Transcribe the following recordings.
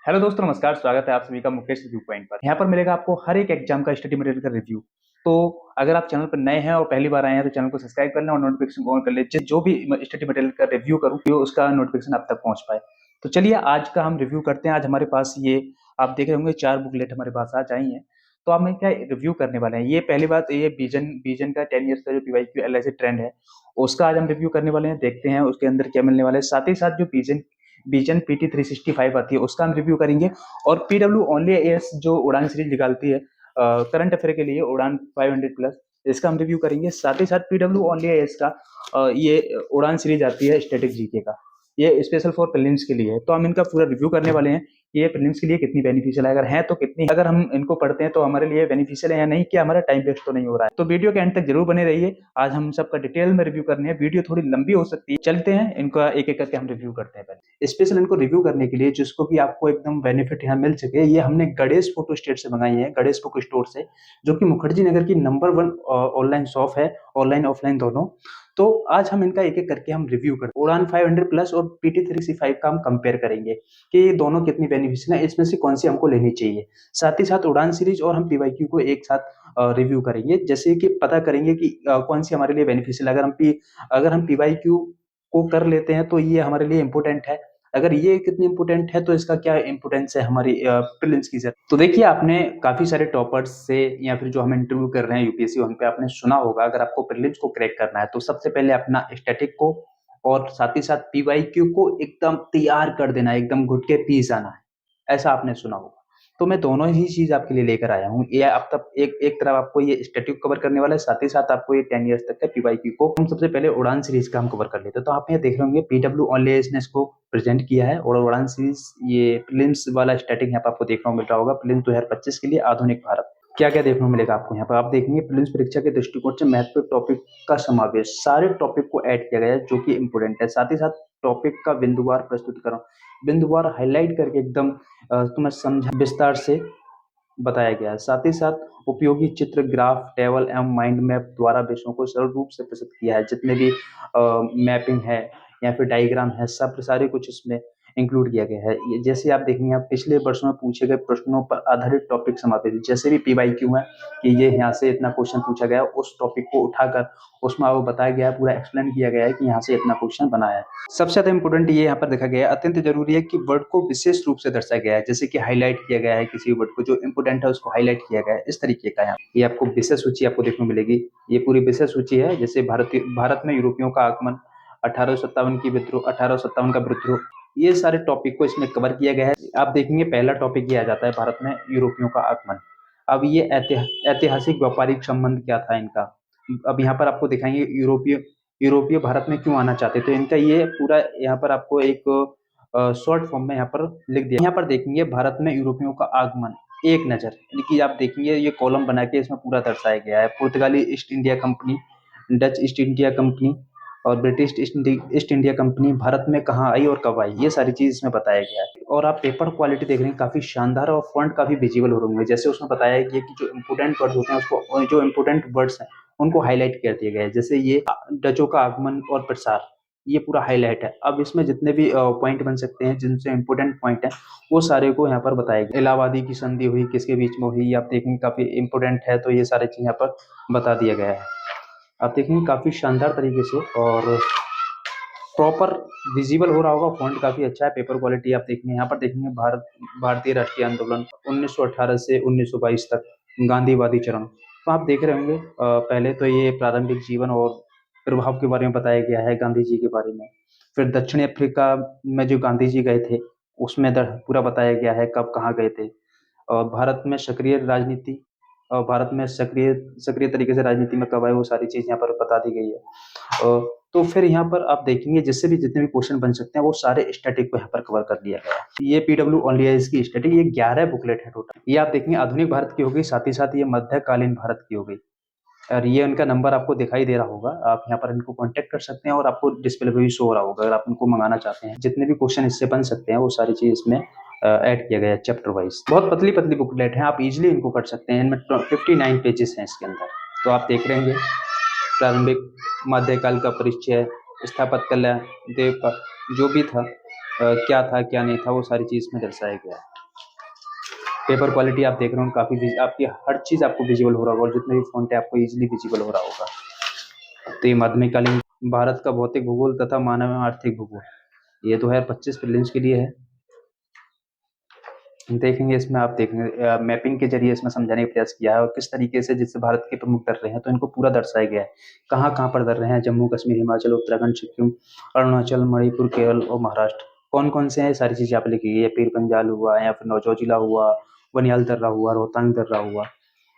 Hello दोस्तों, नमस्कार। स्वागत है आप सभी का मुकेश रिव्यू पॉइंट पर। यहाँ पर मिलेगा आपको हर एक एग्जाम का स्टडी मटेरियल का रिव्यू। तो अगर आप चैनल पर नए हैं और पहली बार आए हैं तो चैनल को सब्सक्राइब कर लें और नोटिफिकेशन ऑन कर लें, जो भी स्टडी मटेरियल का रिव्यू करूँ तो उसका नोटिफिकेशन आप तक पहुंच पाए। तो चलिए आज का हम रिव्यू करते हैं। आज हमारे पास ये आप देख रहे होंगे 4 बुकलेट हमारे पास आज आई हैं। तो हम क्या रिव्यू करने वाले हैं। ये पहली बात, ये बीजन बीजन का 10 ईयर्स का जो पीवाईक्यू एलआईसी ट्रेंड है उसका आज हम रिव्यू करने वाले हैं। देखते हैं उसके अंदर क्या मिलने वाला है। साथ ही साथ जो बीजन बीजन पीटी 365 आती है उसका हम रिव्यू करेंगे। और पीडब्ल्यू ओनली एस जो उड़ान सीरीज निकालती है करंट अफेयर के लिए, उड़ान 500 प्लस, इसका हम रिव्यू करेंगे। साथ ही साथ पीडब्ल्यू ओनली एस का ये उड़ान सीरीज आती है स्टैटिक जीके का, ये स्पेशल फॉर प्रीलिम्स के लिए है। तो हम इनका पूरा रिव्यू करने वाले हैं कि ये प्रीलिम्स के लिए कितनी बेनिफिशियल है, अगर है तो कितनी, अगर हम इनको पढ़ते हैं तो हमारे लिए बेनिफिशियल है या नहीं, कि हमारा टाइम वेस्ट तो नहीं हो रहा है। तो वीडियो के एंड तक जरूर बने रहिए। आज हम सबका डिटेल में रिव्यू करने हैं। वीडियो थोड़ी लंबी हो सकती है, चलते हैं इनका एक एक करके हम रिव्यू करते हैं। पहले स्पेशल इनको रिव्यू करने के लिए जिसको कि आपको एकदम बेनिफिट यहाँ मिल सके, ये हमने गणेश फोटो स्टेट से मंगाई है, गणेश बुक स्टोर से, जो कि मुखर्जी नगर की नंबर 1 ऑनलाइन शॉप है, ऑनलाइन ऑफलाइन दोनों। तो आज हम इनका एक एक करके हम रिव्यू करते हैं। उड़ान 500 प्लस और पीटी 365 का हम कंपेयर करेंगे कि ये दोनों कितनी बेनिफिशियल है, इसमें से कौन सी हमको लेनी चाहिए। साथ ही साथ उड़ान सीरीज और हम पीवाईक्यू को एक साथ रिव्यू करेंगे, जैसे कि पता करेंगे कि कौन सी हमारे लिए बेनिफिशियल। अगर हम पीवाईक्यू को कर लेते हैं तो ये हमारे लिए इंपोर्टेंट है। अगर ये कितनी इंपोर्टेंट है तो इसका क्या इंपोर्टेंस है हमारी प्रीलिम्स की। तो देखिए, आपने काफी सारे टॉपर्स से या फिर जो हम इंटरव्यू कर रहे हैं यूपीएससी, वहां पे आपने सुना होगा, अगर आपको प्रीलिम्स को क्रैक करना है तो सबसे पहले अपना स्टैटिक को और साथ ही साथ पीवाईक्यू को एकदम तैयार कर देना है, एकदम घुट के पी जाना है, ऐसा आपने सुना होगा। तो मैं दोनों ही चीज आपके लिए लेकर आया हूँ। ये अब तक एक एक तरफ आपको ये स्टैटिक कवर करने वाला है, साथ ही साथ आपको ये 10 ईयर्स तक का पीवाईक्यू को हम सबसे पहले उड़ान सीरीज का हम कवर कर लेते हैं। तो आप ये देख रहे होंगे पीडब्ल्यू ओनली ने इसको प्रेजेंट किया है, और उड़ान सीरीज ये प्रीलिम्स वाला स्टैटिक यहाँ पर आपको देखने को मिल रहा होगा। प्रीलिम्स 2025 के लिए आधुनिक भारत, क्या क्या देखने को मिलेगा आपको यहाँ पर। आप देखेंगे प्रीलिम्स परीक्षा के दृष्टिकोण से महत्वपूर्ण टॉपिक का समावेश, सारे टॉपिक को ऐड किया गया है जो कि इंपोर्टेंट है। साथ ही साथ टॉपिक का बिंदुवार प्रस्तुतिकरण, बिंदुवार हाईलाइट करके एकदम तुम्हें समझा विस्तार से बताया गया है। साथ ही साथ उपयोगी चित्र, ग्राफ, टेबल एवं माइंड मैप द्वारा विषयों को सरल रूप से प्रस्तुत किया है। जितने भी मैपिंग है या फिर डायग्राम है, सब सारे कुछ इसमें इंक्लूड किया गया है। जैसे आप देखेंगे, आप पिछले वर्षों में पूछे गए प्रश्नों पर आधारित टॉपिक समापित, जैसे भी पीवाईक्यू है कि ये यहाँ से इतना क्वेश्चन पूछा गया, उस टॉपिक को उठाकर उसमें आपको बताया गया है, पूरा एक्सप्लेन किया गया है कि यहाँ से इतना क्वेश्चन बना है। सबसे ज्यादा इंपोर्टेंट ये यहाँ पर देखा गया है, अत्यंत जरूरी है कि वर्ड को विशेष रूप से दर्शाया गया है, जैसे कि हाईलाइट किया गया है, किसी वर्ड को जो इंपोर्टेंट है उसको हाईलाइट किया गया है, इस तरीके का। यहाँ ये आपको विषय सूची आपको देखने को मिलेगी। ये पूरी विषय सूची है, जैसे भारत में यूरोपियों का आगमन, 1857 की विद्रोह, 1857 का विद्रोह, ये सारे टॉपिक को इसमें कवर किया गया है। आप देखेंगे पहला टॉपिक ये आ जाता है, भारत में यूरोपियों का आगमन। अब ये ऐतिहासिक व्यापारिक संबंध क्या था इनका। अब यहाँ पर आपको दिखाएंगे यूरोपीय यूरोपीय भारत में क्यों आना चाहते थे, इनका ये पूरा यहाँ पर आपको एक शॉर्ट फॉर्म में यहाँ पर लिख दिया। यहाँ पर देखेंगे भारत में यूरोपियों का आगमन, एक नजर, यानी कि आप देखेंगे ये कॉलम बना के इसमें पूरा दर्शाया गया है। पुर्तगाली East India Company, Dutch East India Company और British East India Company Bharat में कहाँ आई और कब आई, ये सारी चीज इसमें बताया गया है। और आप पेपर क्वालिटी देख रहे हैं, काफी शानदार और फॉन्ट काफी विजिबल हो रहे होंगे। जैसे उसमें बताया गया कि जो इंपोर्टेंट वर्ड्स होते हैं उसको, जो इंपोर्टेंट वर्ड्स हैं उनको हाईलाइट कर दिया गया है। जैसे ये डचों का आगमन और प्रसार, ये पूरा हाईलाइट है। अब इसमें जितने भी पॉइंट बन सकते हैं, जिनसे इंपोर्टेंट पॉइंट है, वो सारे को यहाँ पर बताया गया। इलाहाबादी की संधि हुई किसके बीच में हुई, आप देखेंगे काफी इंपोर्टेंट है, तो ये सारी चीज यहाँ पर बता दिया गया है। आप देखेंगे काफी शानदार तरीके से और प्रॉपर विजिबल हो रहा होगा, फॉन्ट काफी अच्छा है। पेपर क्वालिटी आप देखेंगे, यहाँ पर देखेंगे भारतीय राष्ट्रीय आंदोलन 1918 से 1922 तक, गांधीवादी चरण। तो आप देख रहे होंगे पहले तो ये प्रारंभिक जीवन और प्रभाव के बारे में बताया गया है, गांधी जी के बारे में। फिर दक्षिण अफ्रीका में जो गांधी जी गए थे उसमें पूरा बताया गया है कब कहाँ गए थे। और भारत में सक्रिय राजनीति, और भारत में सक्रिय सक्रिय तरीके से राजनीति में कब आए, वो सारी चीज यहाँ पर बता दी गई है। तो फिर यहाँ पर आप देखेंगे जिससे भी जितने भी क्वेश्चन बन सकते हैं वो सारे स्टैटिक को यहाँ पर कवर कर दिया गया है। ये पीडब्ल्यू ओनली है इसकी स्टैटिक, ये 11 बुकलेट है टोटल। ये आप देखेंगे आधुनिक भारत की होगी, साथ ही साथ ये मध्यकालीन भारत की हो गई। और ये उनका नंबर आपको दिखाई दे रहा होगा, आप यहाँ पर इनको कांटेक्ट कर सकते हैं और आपको डिस्प्ले पे भी शो हो रहा होगा। अगर आप इनको मंगाना चाहते हैं, जितने भी क्वेश्चन इससे बन सकते हैं वो सारी चीज इसमें ऐड किया गया है चैप्टर वाइज। बहुत पतली पतली बुकलेट है, आप इजिली इनको कर सकते हैं। इनमें 59 पेजेस हैं इसके अंदर। तो आप देख रहे हैं प्रारंभिक मध्यकाल का परिचय, स्थापत्य कला, देव का जो भी था, क्या था क्या नहीं था, वो सारी चीज में दर्शाया गया है। पेपर क्वालिटी आप देख रहे हो काफ़ी आपकी हर चीज़ आपको विजिबल हो रहा होगा और जितने भी फ़ॉन्ट है आपको ईजिली विजिबल हो रहा होगा। तो ये माध्यमिक कालीन भारत का भौतिक भूगोल तथा मानव एवं आर्थिक भूगोल ये 2025 प्रीलिम्स के लिए है। देखेंगे इसमें आप देखेंगे मैपिंग के जरिए इसमें समझाने का प्रयास किया है और किस तरीके से जिससे भारत के प्रमुख दर्रे हैं तो इनको पूरा दर्शाया गया है। कहाँ-कहाँ पर दर्रे हैं जम्मू कश्मीर, हिमाचल, उत्तराखंड, सिक्किम, अरुणाचल, मणिपुर, केरल और महाराष्ट्र। कौन-कौन से हैं सारी चीज़ यहाँ पे लिखी गई है। पीर पंजाल हुआ या फिर नौजो जिला हुआ, बनियाल दर्रा हुआ, रोहतांग दर्रा हुआ।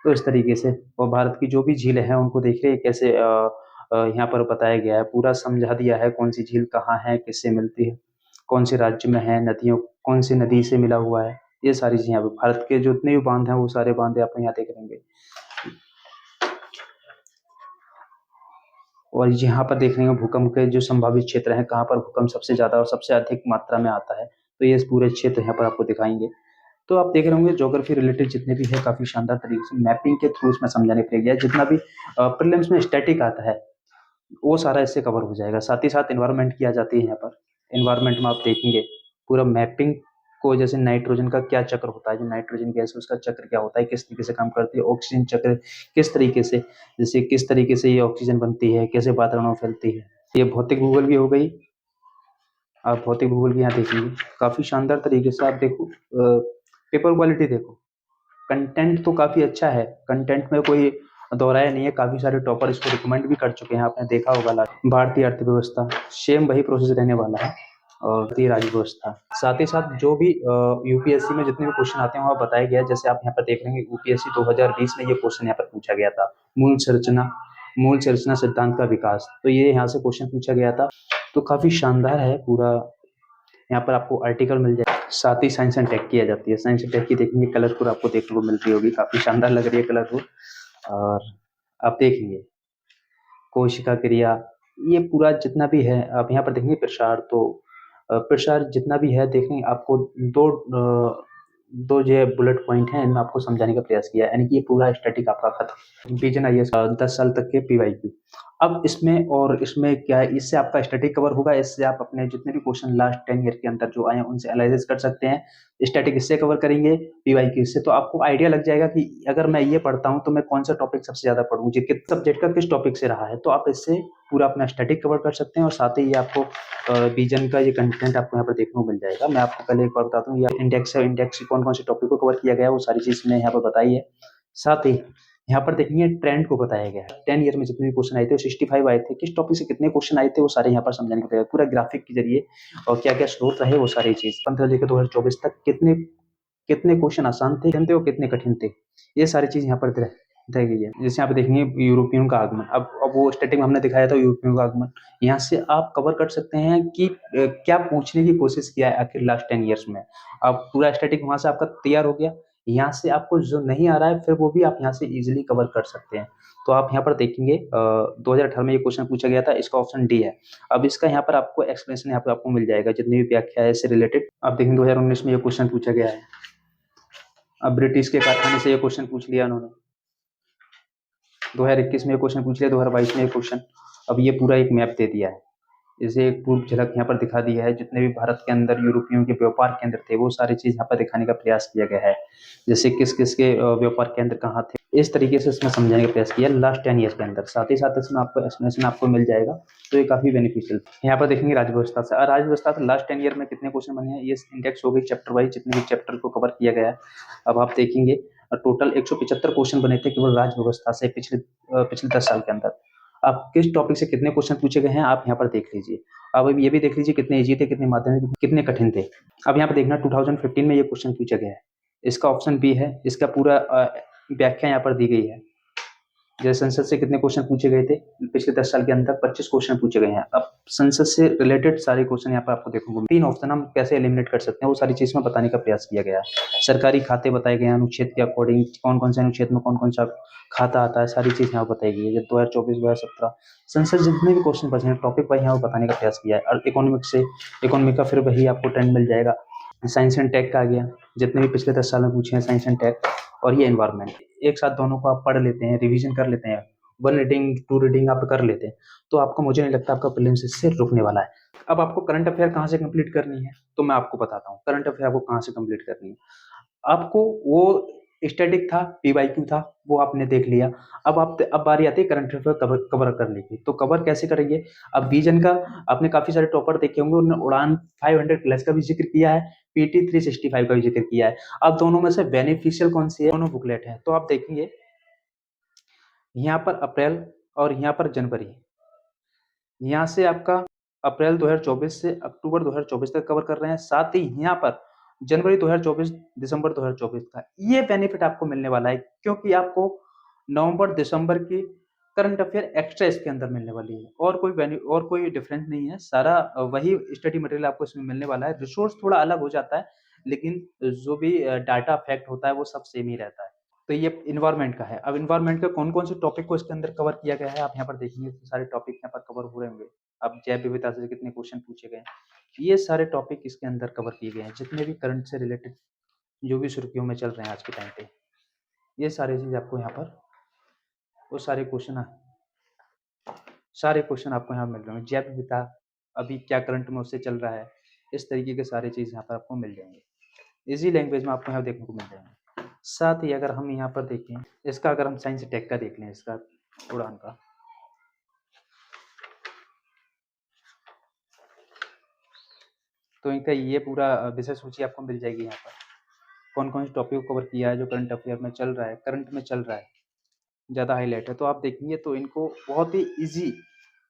तो इस तरीके से और भारत की जो भी झीलें हैं उनको देखिए कैसे यहाँ पर बताया गया है, पूरा समझा दिया है कौन सी झील कहाँ है, किससे मिलती है, कौन से राज्य में है, नदियों कौन सी नदी से मिला हुआ है। ये सारी चीज़ें यहाँ पे भारत के जितने भी बांध हैं वो सारे बांध आप यहाँ देख लेंगे। और यहाँ पर देख रहे हैं भूकंप के जो संभावित क्षेत्र हैं, कहाँ पर भूकंप सबसे ज़्यादा और सबसे अधिक मात्रा में आता है, तो ये पूरे क्षेत्र यहाँ पर आपको दिखाएंगे। तो आप देख रहे होंगे ज्योग्राफी रिलेटेड जितने भी है काफ़ी शानदार तरीके से मैपिंग के थ्रू इसमें समझाने के लिए गया है। जितना भी प्रीलिम्स में स्टैटिक आता है वो सारा इससे कवर हो जाएगा। साथ ही साथ एनवायरनमेंट की आ जाती है यहाँ पर। एनवायरनमेंट में आप देखेंगे पूरा मैपिंग को जैसे नाइट्रोजन का क्या चक्र होता है, जो नाइट्रोजन गैस है उसका चक्र क्या होता है, किस तरीके से काम करती है, ऑक्सीजन चक्र किस तरीके से, जैसे किस तरीके से ये ऑक्सीजन बनती है, कैसे वातावरण में फैलती है। ये भौतिक भूगोल की हो गई। आप भौतिक भूगोल की यहाँ देखेंगे काफ़ी शानदार तरीके से आप देखो पेपर क्वालिटी देखो। कंटेंट तो काफ़ी अच्छा है, कंटेंट में कोई दोहराया नहीं है, काफ़ी सारे टॉपर इसको रिकमेंड भी कर चुके हैं, आपने देखा होगा भारतीय अर्थव्यवस्था सेम वही प्रोसेस रहने वाला है और भारतीय राज्य व्यवस्था। साथ ही साथ जो भी यूपीएससी में जितने भी क्वेश्चन आते हैं वहाँ बताया गया है। जैसे आप यहाँ पर देख रहे हैं यूपीएससी 2020 में ये क्वेश्चन यहाँ पर पूछा गया था, मूल संरचना सिद्धांत का विकास। तो ये यहाँ से क्वेश्चन पूछा गया था, तो काफ़ी शानदार है पूरा। यहाँ पर आपको आर्टिकल मिल जाए, साथ ही साइंस एंड टेक की आ जाती है। साइंस एंड टेक की देखेंगे कलरफुल आपको देखने को मिल रही होगी, काफ़ी शानदार लग रही है कलरफुल। और आप देखेंगे कोशिका क्रिया, ये पूरा जितना भी है आप यहाँ पर देखेंगे प्रसार। तो प्रसार जितना भी है देखेंगे आपको दो दो जो है बुलेट पॉइंट हैं, इनमें आपको समझाने का प्रयास किया है, यानी कि ये पूरा स्टैटिक आपका खत्म। विजन आईएएस 10 साल तक के पीवाईक्यू। अब इसमें और इसमें क्या है, इससे आपका स्टैटिक कवर होगा, इससे आप अपने जितने भी क्वेश्चन लास्ट 10 ईयर के अंदर जो आए हैं उनसे एनालिसिस कर सकते हैं। स्टैटिक इससे कवर करेंगे, पीवाईक्यू इससे। तो आपको आइडिया लग जाएगा कि अगर मैं ये पढ़ता हूँ तो मैं कौन सा टॉपिक सबसे ज्यादा पढ़ूँ, जी किस सब्जेक्ट का किस टॉपिक से रहा है। तो आप इससे पूरा अपना स्टैटिक कवर कर सकते हैं और साथ ही ये आपको विजन का ये कंटेंट आपको यहाँ पर देखने को मिल जाएगा। मैं आपको पहले एक बार बताता हूँ, ये इंडेक्स है, इंडेक्स कौन कौन से टॉपिक को कवर किया गया है वो सारी चीज मैंने यहाँ पर बताई है। साथ ही यहाँ पर देखेंगे ट्रेंड को बताया गया है, 10 ईयर में जितने भी क्वेश्चन आए थे 65 आए थे, किस टॉपिक से कितने क्वेश्चन आए थे वो सारे यहाँ पर समझाने को पड़ेगा पूरा ग्राफिक के जरिए, और क्या क्या स्रोत रहे वो सारी चीज। 15 लेकर 2024 तक कितने कितने क्वेश्चन आसान थे और कितने कठिन थे, ये सारी चीज यहाँ पर दी गई है। जैसे यहाँ पे देखेंगे यूरोपियन का आगमन, अब वो स्टार्टिंग में हमने दिखाया था यूरोपियन का आगमन। यहाँ से आप कवर कर सकते हैं कि क्या पूछने की कोशिश किया है आखिर लास्ट 10 ईयर्स में। अब पूरा स्टैटिक वहां से आपका तैयार हो गया। यहाँ से आपको जो नहीं आ रहा है फिर वो भी आप यहाँ से इजिली कवर कर सकते हैं। तो आप यहाँ पर देखेंगे 2018 में ये क्वेश्चन पूछा गया था, इसका ऑप्शन डी है। अब इसका यहाँ पर आपको एक्सप्लेनेशन यहाँ पर आपको मिल जाएगा, जितनी भी व्याख्या है इससे रिलेटेड। आप देखेंगे 2019 में ये क्वेश्चन पूछा गया है। अब ब्रिटिश के कारखाने से ये क्वेश्चन पूछ लिया उन्होंने, 2021 में ये क्वेश्चन पूछ लिया, 2022 में ये क्वेश्चन। अब ये पूरा एक मैप दे दिया है, इसे एक पूर्व झलक यहाँ पर दिखा दिया है। जितने भी भारत के अंदर यूरोपियों के व्यापार केंद्र थे वो सारी चीज यहाँ पर दिखाने का प्रयास किया गया है, जैसे किस किस के व्यापार केंद्र कहाँ थे, इस तरीके से इसमें समझाने का प्रयास किया लास्ट 10 ईयर्स के अंदर। साथ ही साथ इसमें आपको एक्सप्लेनेशन आपको मिल जाएगा, तो ये काफी बेनिफिशियल। यहाँ पर देखेंगे राज्य व्यवस्था से, राज्य व्यवस्था से लास्ट 10 ईयर में कितने क्वेश्चन बने हैं ये इंडेक्स हो गई चैप्टर वाइज, जितने भी चैप्टर को कवर किया गया है। अब आप देखेंगे टोटल 175 क्वेश्चन बने थे केवल राज्य व्यवस्था से पिछले पिछले 10 साल के अंदर। आप किस टॉपिक से कितने क्वेश्चन पूछे गए हैं आप यहाँ पर देख लीजिए। अब ये भी देख लीजिए कितने इजी थे, कितने माध्यमिक, कितने कठिन थे। अब यहाँ पर देखना 2015 में ये क्वेश्चन पूछा गया है, इसका ऑप्शन बी है, इसका पूरा व्याख्या यहाँ पर दी गई है। जैसे संसद से कितने क्वेश्चन पूछे गए थे पिछले 10 साल के अंदर, 25 क्वेश्चन पूछे गए हैं। अब संसद से रिलेटेड सारे क्वेश्चन यहाँ पर आपको देखने को 3 ऑप्शन हम कैसे एलिमिनेट कर सकते हैं वो सारी चीज में बताने का प्रयास किया गया है। सरकारी खाते बताए गए हैं अनुच्छेद के अकॉर्डिंग, कौन कौन से अनुच्छेद में कौन कौन सा खाता आता है, सारी चीज यहाँ बताई गई है। 2024-2017 संसद जितने भी क्वेश्चन बचे हैं टॉपिक पर यहाँ बताने का प्रयास किया है। और इकोनॉमिक से, इकोनॉमिक का फिर वही आपको ट्रेंड मिल जाएगा। साइंस एंड टेक का आ गया, जितने भी पिछले 10 साल में पूछे हैं साइंस एंड टेक, और ये एनवायरमेंट। एक साथ दोनों को आप पढ़ लेते हैं, रिवीजन कर लेते हैं, 1 रीडिंग 2 रीडिंग आप कर लेते हैं, तो आपको, मुझे नहीं लगता आपका प्रीलिम्स इससे रुकने वाला है। अब आपको करंट अफेयर कहाँ से कंप्लीट करनी है तो मैं आपको बताता हूँ करंट अफेयर आपको कहाँ से कंप्लीट करनी है। आपको वो स्टैटिक था, पीवाईक्यू था, वो आपने देख लिया। अब बारी आती है करंट अफेयर कवर कवर करने की। तो कवर कैसे करेंगे? अब विजन का आपने काफ़ी सारे टॉपर देखे होंगे, उन्होंने उड़ान 500 प्लस का भी ज़िक्र किया है, पीटी 365 का भी ज़िक्र किया है। अब दोनों में से बेनिफिशियल कौन-सी है? दोनों बुकलेट हैं। तो आप देखेंगे यहाँ पर अप्रैल और यहाँ पर जनवरी। यहाँ से आपका अप्रैल 2024 से अक्टूबर 2024 तक कवर कर रहे हैं। साथ ही यहाँ पर जनवरी 2024 दिसंबर 2024 का ये बेनिफिट आपको मिलने वाला है, क्योंकि आपको नवंबर दिसंबर की करंट अफेयर एक्स्ट्रा इसके अंदर मिलने वाली है। और कोई डिफरेंस नहीं है। सारा वही स्टडी मटेरियल आपको इसमें मिलने वाला है। रिसोर्स थोड़ा अलग हो जाता है, लेकिन जो भी डाटा फैक्ट होता है वो सब सेम ही रहता है। तो ये इन्वायरमेंट का है। अब इन्वायरमेंट के कौन-कौन से टॉपिक को इसके अंदर कवर किया गया है, आप यहाँ पर देखेंगे तो सारे टॉपिक यहाँ पर कवर हो रहे होंगे। अब जैव विविधता से कितने क्वेश्चन पूछे गए हैं, ये सारे टॉपिक इसके अंदर कवर किए गए हैं। जितने भी करंट से रिलेटेड जो भी सुर्खियों में चल रहे हैं आज के टाइम पे, ये सारी चीज़ आपको यहाँ पर वो सारे क्वेश्चन आपको यहाँ मिल रहे हैं। जैव विविधता अभी क्या करंट में उससे चल रहा है, इस तरीके के सारे चीज़ यहाँ पर आपको मिल जाएँगे। ईज़ी लैंग्वेज में आपको यहाँ देखने को मिल जाएँगे। साथ ही अगर हम यहाँ पर देखें, इसका अगर हम साइंस टेक का देख लें, इसका उड़ान का, तो इनका ये पूरा विषय सूची आपको मिल जाएगी यहाँ पर। कौन-कौन से टॉपिक को कवर किया है जो करंट अफेयर में चल रहा है, करंट में चल रहा है, ज़्यादा हाइलाइट है। तो आप देखेंगे तो इनको बहुत ही ईज़ी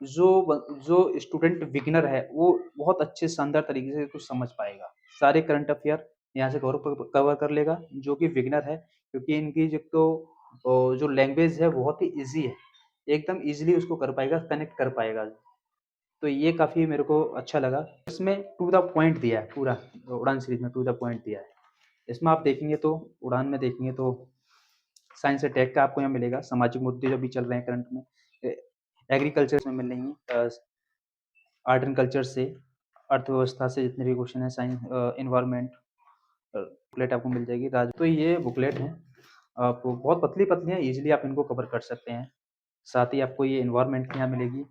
जो स्टूडेंट बिगिनर है, वो बहुत अच्छे शानदार तरीके से इसको समझ पाएगा। सारे करंट अफेयर यहाँ से कवर कर लेगा जो कि बिगिनर है, क्योंकि इनकी जो लैंग्वेज है बहुत ही ईज़ी है। एकदम ईज़िली उसको कर पाएगा, कनेक्ट कर पाएगा। तो ये काफ़ी मेरे को अच्छा लगा। इसमें टू द पॉइंट दिया है पूरा, उड़ान सीरीज़ में टू द पॉइंट दिया है। इसमें आप देखेंगे तो उड़ान में देखेंगे तो साइंस से टेक का आपको यहाँ मिलेगा, सामाजिक मुद्दे जो भी चल रहे हैं करंट में, एग्रीकल्चर में मिलेंगे, आर्ट एंड कल्चर से, अर्थव्यवस्था से जितने भी क्वेश्चन है, साइंस, एनवायरनमेंट बुकलेट आपको मिल जाएगी। राज तो ये बुकलेट है, आपको बहुत पतली-पतली है, ईज़िली आप इनको कवर कर सकते हैं। साथ ही आपको ये एनवायरनमेंट की यहाँ मिलेगी,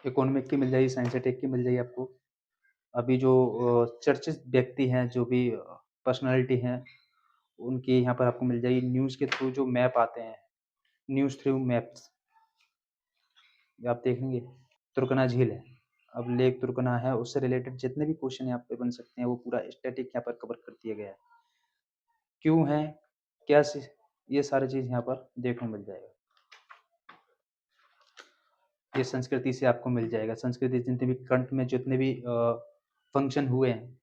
इकोनॉमिक की मिल जाएगी, साइंस टेक की मिल जाएगी आपको। अभी जो चर्चित व्यक्ति हैं, जो भी पर्सनैलिटी हैं, उनकी यहाँ पर आपको मिल जाएगी। न्यूज़ के थ्रू जो मैप आते हैं, न्यूज़ थ्रू मैप्स, ये आप देखेंगे। तुर्कना झील है, अब लेक तुर्कना है, उससे रिलेटेड जितने भी क्वेश्चन यहाँ पे बन सकते हैं, वो पूरा स्टैटिक यहाँ पर कवर कर दिया गया है। क्यों है, क्या सी ये सारी चीज़ यहाँ पर देखने को मिल जाएगा। ये संस्कृति से आपको मिल जाएगा, संस्कृति जितने भी करंट में जितने भी फंक्शन हुए हैं,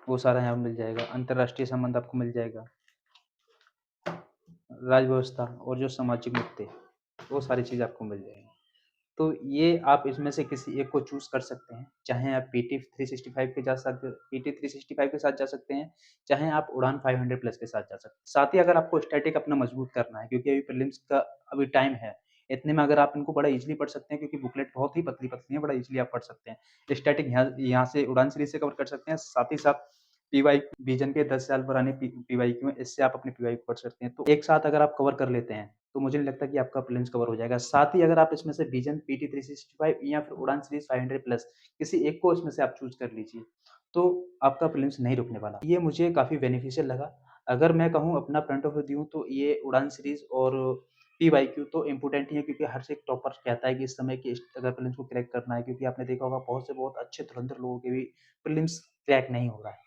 वो सारा यहाँ मिल जाएगा। अंतर्राष्ट्रीय संबंध आपको मिल जाएगा, राज्य व्यवस्था और जो सामाजिक मुद्दे, वो सारी चीज़ आपको मिल जाएगी। तो ये आप इसमें से किसी एक को चूज़ कर सकते हैं। चाहे आप पीटी 365 के पीटी 365 के साथ जा सकते हैं, चाहे आप उड़ान 500 प्लस के साथ जा सकते हैं। साथ ही अगर आपको स्टैटिक अपना मजबूत करना है, क्योंकि अभी प्रीलिम्स का अभी टाइम है, इतने में अगर आप इनको बड़ा ईज़िली पढ़ सकते हैं, क्योंकि बुकलेट बहुत ही पतली-पतली है, बड़ा ईज़िली आप पढ़ सकते हैं। स्टैटिक यहाँ से उड़ान सीरीज़ से कवर कर सकते हैं, साथ ही साथ पीवाई विज़न के 10 साल पुराने पीवाईक्यू हैं, इससे आप अपने पीवाईक्यू पढ़ सकते हैं। तो एक साथ अगर आप कवर कर लेते हैं, तो मुझे नहीं लगता कि आपका प्रीलिम्स कवर हो जाएगा। साथ ही अगर आप इसमें से विज़न, पीटी 365 या फिर उड़ान सीरीज़ 500 प्लस किसी एक को इसमें से आप चूज़ कर लीजिए, तो आपका प्रीलिम्स नहीं रुकने वाला। ये मुझे काफ़ी बेनिफिशियल लगा। अगर मैं कहूँ अपना पॉइंट ऑफ व्यू दूँ, तो ये उड़ान सीरीज़ और पीवाईक्यू तो इम्पोर्टेंट ही है, क्योंकि हर से एक टॉपर कहता है कि इस समय की अगर प्रीलिम्स को क्रैक करना है, क्योंकि आपने देखा होगा बहुत से बहुत अच्छे धुरंधर लोगों के भी प्रीलिम्स क्रैक नहीं हो रहा है।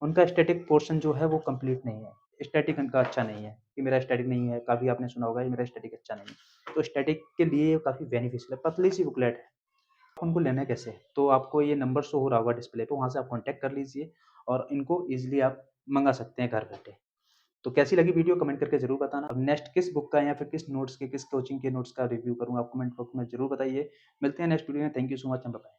उनका स्टैटिक पोर्शन जो है वो कंप्लीट नहीं है। स्टैटिक उनका अच्छा नहीं है कि मेरा स्टैटिक नहीं है, काफ़ी आपने सुना होगा, ये मेरा स्टैटिक अच्छा नहीं है। तो स्टैटिक के लिए ये काफ़ी बेनिफिशियल है, पतली-सी बुकलेट है। उनको लेना है कैसे? तो आपको ये नंबर शो हो रहा होगा डिस्प्ले पे, वहाँ से आप कॉन्टैक्ट कर लीजिए और इनको ईज़िली आप मँगा सकते हैं घर बैठे। तो कैसी लगी वीडियो कमेंट करके ज़रूर बताना। अब नेक्स्ट किस बुक का या फिर किस नोट्स के, किस कोचिंग के नोट्स का रिव्यू करूँ, आप कमेंट बॉक्स में ज़रूर बताइए। मिलते हैं नेक्स्ट वीडियो में। Thank you so much and bye bye.